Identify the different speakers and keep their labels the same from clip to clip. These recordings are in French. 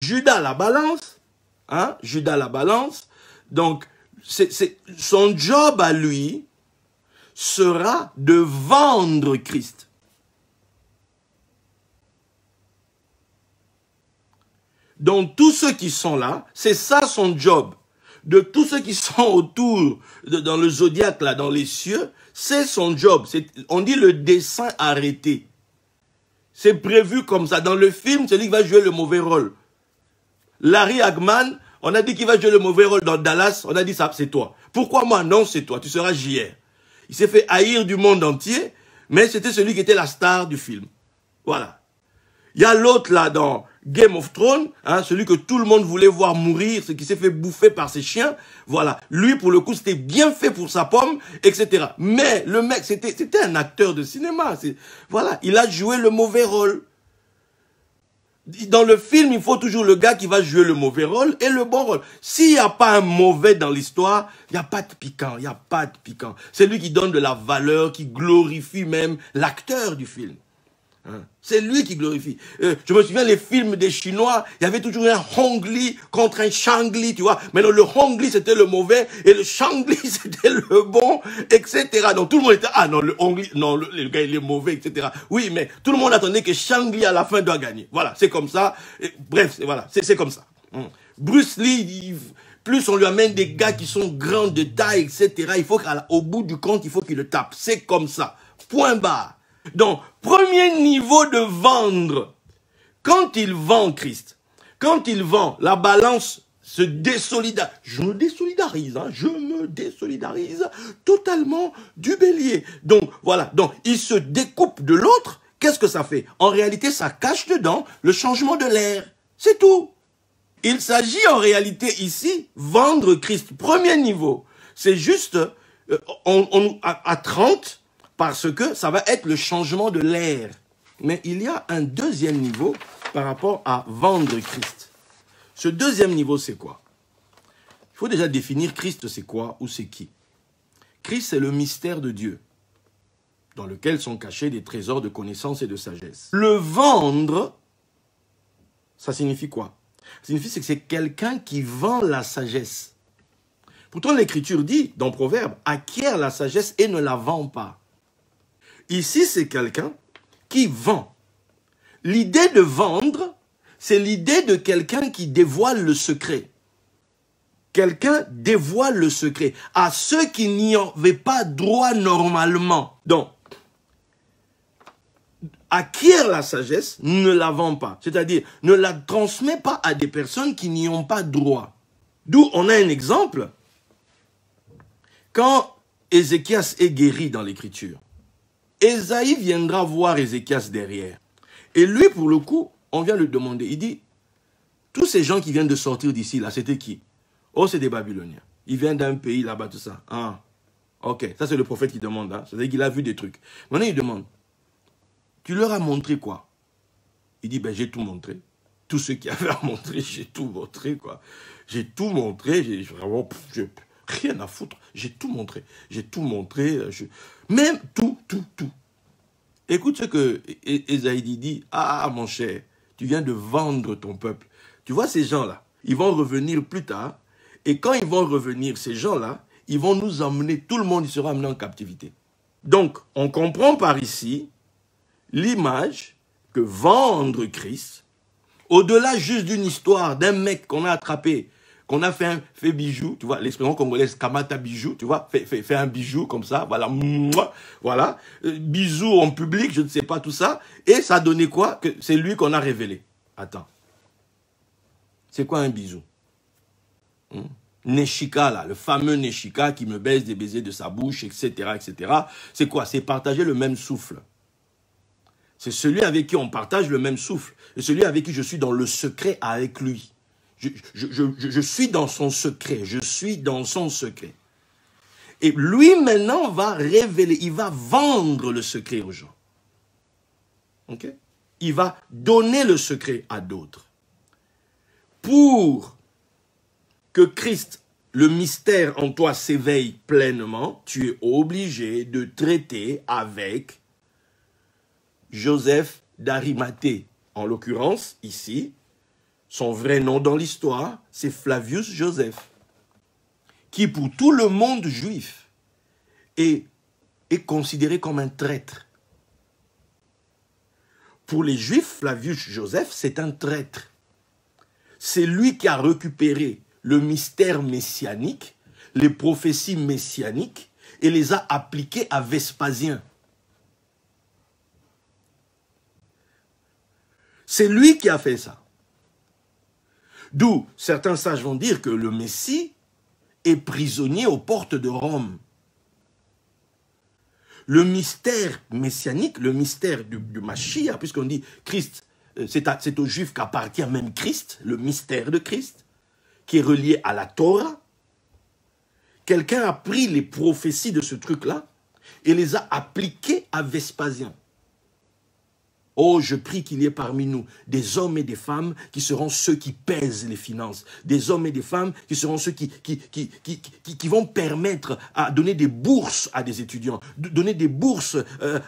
Speaker 1: Judas la balance. Hein? Judas la balance. Donc, son job à lui sera de vendre Christ. Donc, tous ceux qui sont là, c'est ça son job. De tous ceux qui sont autour, dans le zodiaque, là, dans les cieux, c'est son job. On dit le dessein arrêté. C'est prévu comme ça. Dans le film, c'est lui qui va jouer le mauvais rôle. Larry Hagman, on a dit qu'il va jouer le mauvais rôle dans Dallas. On a dit ça, c'est toi. Pourquoi moi? Non, c'est toi. Tu seras JR. Il s'est fait haïr du monde entier, mais c'était celui qui était la star du film. Voilà. Il y a l'autre là dans Game of Thrones, hein, celui que tout le monde voulait voir mourir, ce qui s'est fait bouffer par ses chiens. Voilà. Lui, pour le coup, c'était bien fait pour sa pomme, etc. Mais le mec, c'était un acteur de cinéma. Voilà. Il a joué le mauvais rôle. Dans le film, il faut toujours le gars qui va jouer le mauvais rôle et le bon rôle. S'il n'y a pas un mauvais dans l'histoire, il n'y a pas de piquant, il n'y a pas de piquant. C'est lui qui donne de la valeur, qui glorifie même l'acteur du film. Hein? C'est lui qui glorifie. Je me souviens, les films des Chinois, il y avait toujours un Hong Li contre un Shang Li, tu vois. Mais non, le Hong Li, c'était le mauvais, et le Shang Li, c'était le bon, etc. Donc tout le monde était, ah non, le Hong Li, non, le gars, il est mauvais, etc. Oui, mais tout le monde attendait que Shang Li, à la fin, doit gagner. Voilà, c'est comme ça. Et, bref, voilà, c'est comme ça. Bruce Lee, plus on lui amène des gars qui sont grands de taille, etc., il faut qu'au bout du compte, il faut qu'il le tape. C'est comme ça. Point barre. Donc, premier niveau de vendre. Quand il vend Christ, quand il vend, la balance se désolidarise. Je me désolidarise, hein, je me désolidarise totalement du bélier. Donc, voilà. Donc, il se découpe de l'autre. Qu'est-ce que ça fait? En réalité, ça cache dedans le changement de l'air. C'est tout. Il s'agit en réalité ici, vendre Christ. Premier niveau. C'est juste, à 30, parce que ça va être le changement de l'air. Mais il y a un deuxième niveau par rapport à vendre Christ. Ce deuxième niveau, c'est quoi? Il faut déjà définir Christ, c'est quoi ou c'est qui. Christ, c'est le mystère de Dieu, dans lequel sont cachés des trésors de connaissance et de sagesse. Le vendre, ça signifie quoi? Ça signifie que c'est quelqu'un qui vend la sagesse. Pourtant, l'Écriture dit, dans Proverbe, acquiert la sagesse et ne la vend pas. Ici, c'est quelqu'un qui vend. L'idée de vendre, c'est l'idée de quelqu'un qui dévoile le secret. Quelqu'un dévoile le secret à ceux qui n'y avaient pas droit normalement. Donc, acquiert la sagesse, ne la vend pas. C'est-à-dire, ne la transmet pas à des personnes qui n'y ont pas droit. D'où on a un exemple. Quand Ézéchias est guéri dans l'Écriture, Ésaïe viendra voir Ézéchias derrière. Et lui, pour le coup, on vient lui demander. Il dit, tous ces gens qui viennent de sortir d'ici, là, c'était qui? Oh, c'est des Babyloniens. Ils viennent d'un pays là-bas, tout ça. Ah, ok. Ça, c'est le prophète qui demande. Hein. C'est-à-dire qu'il a vu des trucs. Maintenant, il demande, tu leur as montré quoi? Il dit, ben, j'ai tout montré. Tous ceux qui avaient à montrer, j'ai tout montré, quoi. J'ai tout montré. J'ai vraiment... rien à foutre. J'ai tout montré. J'ai tout montré. Même tout. Écoute ce que Ésaïe dit. Ah, mon cher, tu viens de vendre ton peuple. Tu vois ces gens-là, ils vont revenir plus tard. Et quand ils vont revenir, ces gens-là, ils vont nous emmener, tout le monde il sera amené en captivité. Donc, on comprend par ici l'image que vendre Christ, au-delà juste d'une histoire d'un mec qu'on a attrapé, qu'on a fait bijou, tu vois, l'expression congolaise, kamata bijou, tu vois, fait un bijou comme ça, voilà, voilà, bisous en public, je ne sais pas tout ça, et ça a donné quoi? Que c'est lui qu'on a révélé. Attends, c'est quoi un bisou? Neshika, là, le fameux Neshika qui me baise des baisers de sa bouche, etc., etc. C'est quoi? C'est partager le même souffle. C'est celui avec qui on partage le même souffle, et celui avec qui je suis dans le secret avec lui. Je suis dans son secret. Je suis dans son secret. Et lui, maintenant, va révéler. Il va vendre le secret aux gens. Ok? Il va donner le secret à d'autres. Pour que Christ, le mystère en toi, s'éveille pleinement, tu es obligé de traiter avec Joseph d'Arimathée. En l'occurrence, ici, Son vrai nom dans l'histoire, c'est Flavius Joseph, qui pour tout le monde juif est considéré comme un traître. Pour les Juifs, Flavius Joseph, c'est un traître. C'est lui qui a récupéré le mystère messianique, les prophéties messianiques, et les a appliquées à Vespasien. C'est lui qui a fait ça. D'où certains sages vont dire que le Messie est prisonnier aux portes de Rome. Le mystère messianique, le mystère du Mashiach, puisqu'on dit Christ, c'est aux Juifs qu'appartient même Christ, le mystère de Christ, qui est relié à la Torah. Quelqu'un a pris les prophéties de ce truc-là et les a appliquées à Vespasien. Oh, je prie qu'il y ait parmi nous des hommes et des femmes qui seront ceux qui pèsent les finances. Des hommes et des femmes qui seront ceux qui vont permettre à donner des bourses à des étudiants, donner des bourses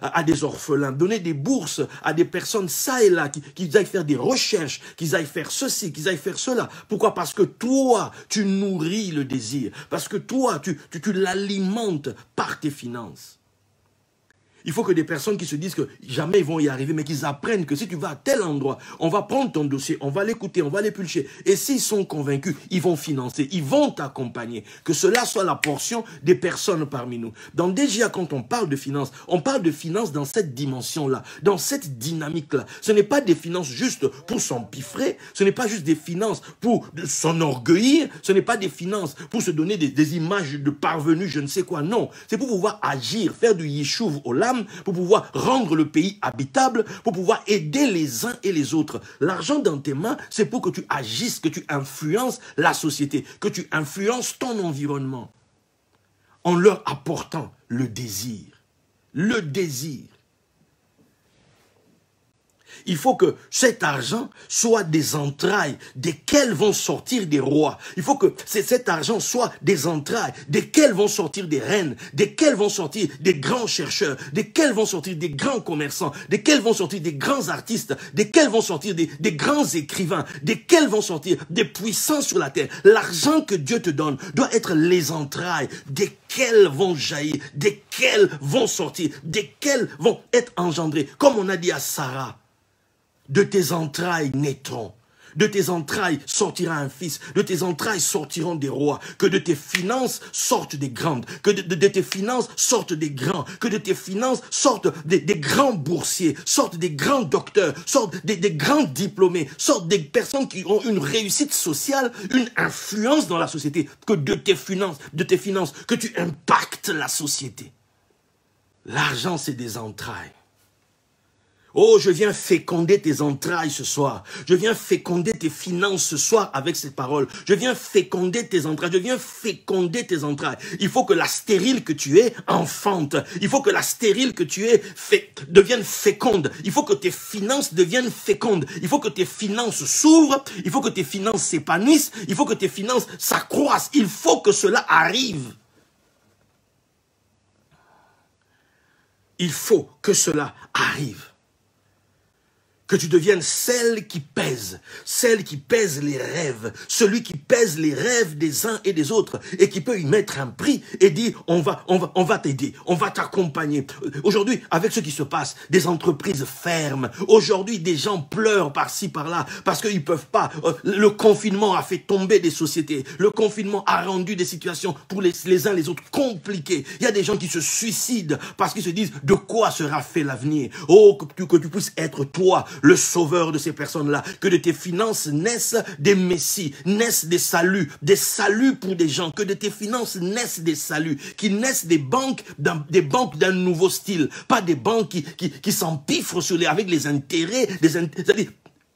Speaker 1: à des orphelins, donner des bourses à des personnes ça et là, qui aillent faire des recherches, qu'ils aillent faire ceci, qu'ils aillent faire cela. Pourquoi? Parce que toi, tu nourris le désir. Parce que toi, tu l'alimentes par tes finances. Il faut que des personnes qui se disent que jamais ils vont y arriver, mais qu'ils apprennent que si tu vas à tel endroit, on va prendre ton dossier, on va l'écouter, on va l'épulcher. Et s'ils sont convaincus, ils vont financer, ils vont t'accompagner. Que cela soit la portion des personnes parmi nous. Dans DGA, quand on parle de finances dans cette dimension-là, dans cette dynamique-là. Ce n'est pas des finances juste pour s'empiffrer, ce n'est pas juste des finances pour s'enorgueillir, ce n'est pas des finances pour se donner des images de parvenus, je ne sais quoi. Non, c'est pour pouvoir agir, faire du yishuv au lame, pour pouvoir rendre le pays habitable, pour pouvoir aider les uns et les autres. L'argent dans tes mains, c'est pour que tu agisses, que tu influences la société, que tu influences ton environnement, en leur apportant le désir. Le désir. Il faut que cet argent soit des entrailles desquelles vont sortir des rois. Il faut que cet argent soit des entrailles desquelles vont sortir des reines, desquelles vont sortir des grands chercheurs, desquelles vont sortir des grands commerçants, desquelles vont sortir des grands artistes, desquelles vont sortir des grands écrivains, desquelles vont sortir des puissants sur la terre. L'argent que Dieu te donne doit être les entrailles desquelles vont jaillir, desquelles vont sortir, desquelles vont être engendrées. Comme on a dit à Sarah, de tes entrailles naîtront, de tes entrailles sortira un fils, de tes entrailles sortiront des rois, que de tes finances sortent des grandes, que de tes finances sortent des grands, que de tes finances sortent des grands boursiers, sortent des grands docteurs, sortent des grands diplômés, sortent des personnes qui ont une réussite sociale, une influence dans la société, que de tes finances, que tu impactes la société. L'argent, c'est des entrailles. Oh, je viens féconder tes entrailles ce soir. Je viens féconder tes finances ce soir avec ces paroles. Je viens féconder tes entrailles. Je viens féconder tes entrailles. Il faut que la stérile que tu es enfante. Il faut que la stérile que tu es devienne féconde. Il faut que tes finances deviennent fécondes. Il faut que tes finances s'ouvrent. Il faut que tes finances s'épanouissent. Il faut que tes finances s'accroissent. Il faut que cela arrive. Il faut que cela arrive. Que tu deviennes celle qui pèse les rêves, celui qui pèse les rêves des uns et des autres et qui peut y mettre un prix et dire on va t'aider, on va t'accompagner. Aujourd'hui, avec ce qui se passe, des entreprises ferment. Aujourd'hui, des gens pleurent par-ci, par-là parce qu'ils peuvent pas. Le confinement a fait tomber des sociétés. Le confinement a rendu des situations pour les uns les autres compliquées. Il y a des gens qui se suicident parce qu'ils se disent de quoi sera fait l'avenir. Oh, que tu puisses être toi, le sauveur de ces personnes-là, que de tes finances naissent des messies, naissent des saluts pour des gens, que de tes finances naissent des saluts, qui naissent des banques d'un nouveau style, pas des banques qui s'empiffrent avec les intérêts,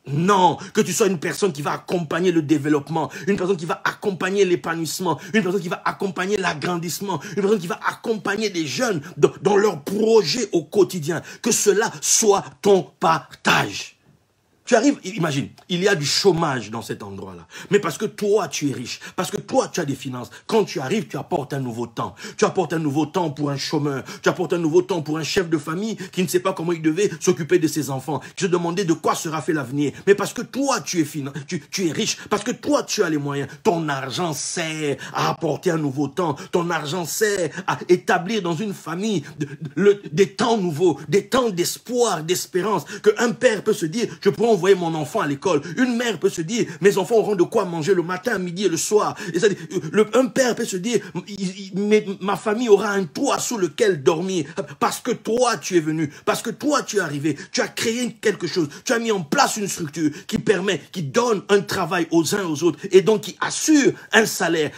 Speaker 1: non, que tu sois une personne qui va accompagner le développement, une personne qui va accompagner l'épanouissement, une personne qui va accompagner l'agrandissement, une personne qui va accompagner des jeunes dans leurs projets au quotidien. Que cela soit ton partage. Tu arrives, imagine, il y a du chômage dans cet endroit-là. Mais parce que toi, tu es riche, parce que toi, tu as des finances. Quand tu arrives, tu apportes un nouveau temps. Tu apportes un nouveau temps pour un chômeur. Tu apportes un nouveau temps pour un chef de famille qui ne sait pas comment il devait s'occuper de ses enfants, qui se demandait de quoi sera fait l'avenir. Mais parce que toi, tu es riche, parce que toi, tu as les moyens. Ton argent sert à apporter un nouveau temps. Ton argent sert à établir dans une famille des temps nouveaux, des temps d'espoir, d'espérance. Qu'un père peut se dire, je pourrais envoyer mon enfant à l'école. Une mère peut se dire, mes enfants auront de quoi manger le matin, midi et le soir. Un père peut se dire, ma famille aura un toit sous lequel dormir. Parce que toi, tu es venu. Parce que toi, tu es arrivé. Tu as créé quelque chose. Tu as mis en place une structure qui permet, qui donne un travail aux uns aux autres. Et donc, qui assure un salaire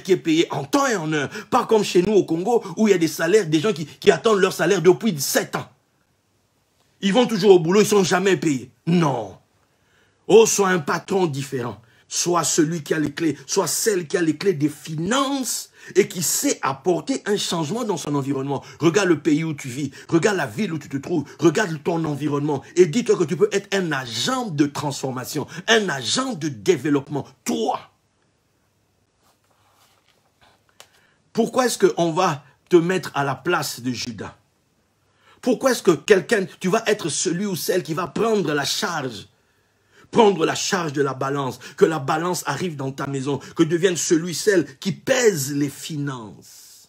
Speaker 1: qui est payé en temps et en heure. Pas comme chez nous au Congo, où il y a des salaires, des gens qui attendent leur salaire depuis 7 ans. Ils vont toujours au boulot, ils ne sont jamais payés. Non. Oh, sois un patron différent. Sois celui qui a les clés, sois celle qui a les clés des finances et qui sait apporter un changement dans son environnement. Regarde le pays où tu vis, regarde la ville où tu te trouves, regarde ton environnement et dis-toi que tu peux être un agent de transformation, un agent de développement. Toi. Pourquoi est-ce qu'on va te mettre à la place de Judas? Pourquoi est-ce que tu vas être celui ou celle qui va prendre la charge de la balance, que la balance arrive dans ta maison, que devienne celui, celle qui pèse les finances.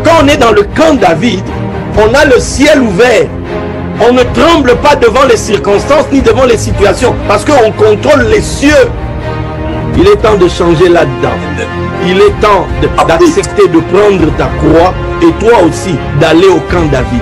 Speaker 1: Quand on est dans le camp David, on a le ciel ouvert. On ne tremble pas devant les circonstances ni devant les situations parce qu'on contrôle les cieux. Il est temps de changer là-dedans. Il est temps d'accepter de prendre ta croix et toi aussi d'aller au camp David.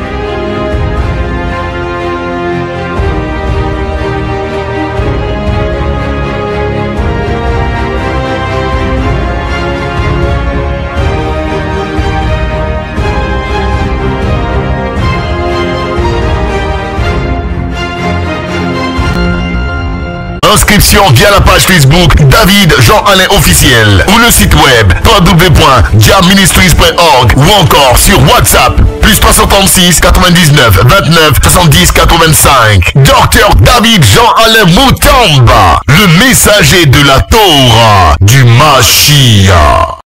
Speaker 2: Inscription via la page Facebook David Jean-Alain officiel ou le site web www.diaministries.org ou encore sur WhatsApp plus 336 99 29 70 85. Dr David Jean-Alain Moutamba, le messager de la Torah du Mashiach.